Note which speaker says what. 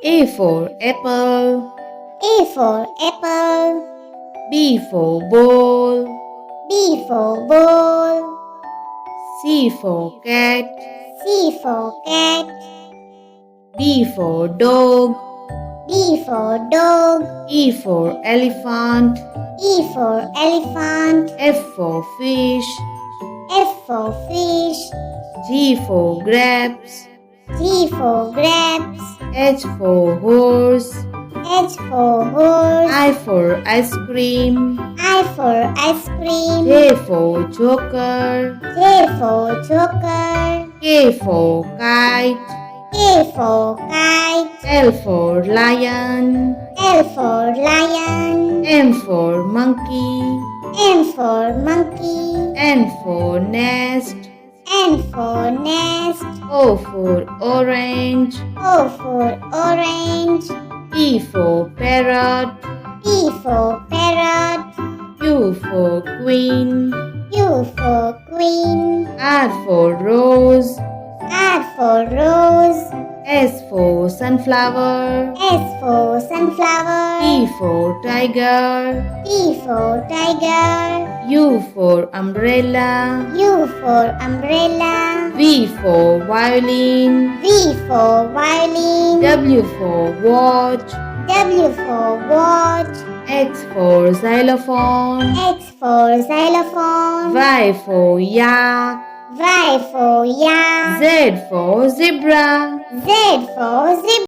Speaker 1: A for apple.
Speaker 2: A for apple.
Speaker 1: B for ball.
Speaker 2: B for ball.
Speaker 1: C for cat.
Speaker 2: C for cat.
Speaker 1: D for dog.
Speaker 2: D for dog.
Speaker 1: E for elephant.
Speaker 2: E for elephant.
Speaker 1: F for fish.
Speaker 2: F for fish.
Speaker 1: G for grapes.
Speaker 2: G for grapes.
Speaker 1: H for horse.
Speaker 2: H for horse.
Speaker 1: I for ice cream.
Speaker 2: I for ice cream.
Speaker 1: J for joker.
Speaker 2: J for joker.
Speaker 1: K for kite.
Speaker 2: K for kite.
Speaker 1: L for lion.
Speaker 2: L for lion.
Speaker 1: M for monkey.
Speaker 2: M for monkey.
Speaker 1: N for nest.
Speaker 2: N for nest.
Speaker 1: O for orange.
Speaker 2: O for orange.
Speaker 1: P for parrot.
Speaker 2: P for parrot.
Speaker 1: Q for queen.
Speaker 2: Q for queen.
Speaker 1: R for rose.
Speaker 2: R for rose.
Speaker 1: S for sunflower.
Speaker 2: S for sunflower.
Speaker 1: T for tiger.
Speaker 2: T for tiger.
Speaker 1: U for umbrella.
Speaker 2: U for umbrella.
Speaker 1: V for violin.
Speaker 2: V for violin.
Speaker 1: W for watch.
Speaker 2: W for watch.
Speaker 1: X for xylophone.
Speaker 2: X for xylophone.
Speaker 1: Y for yak.
Speaker 2: Y for yak.
Speaker 1: Z for zebra.
Speaker 2: Z for zebra.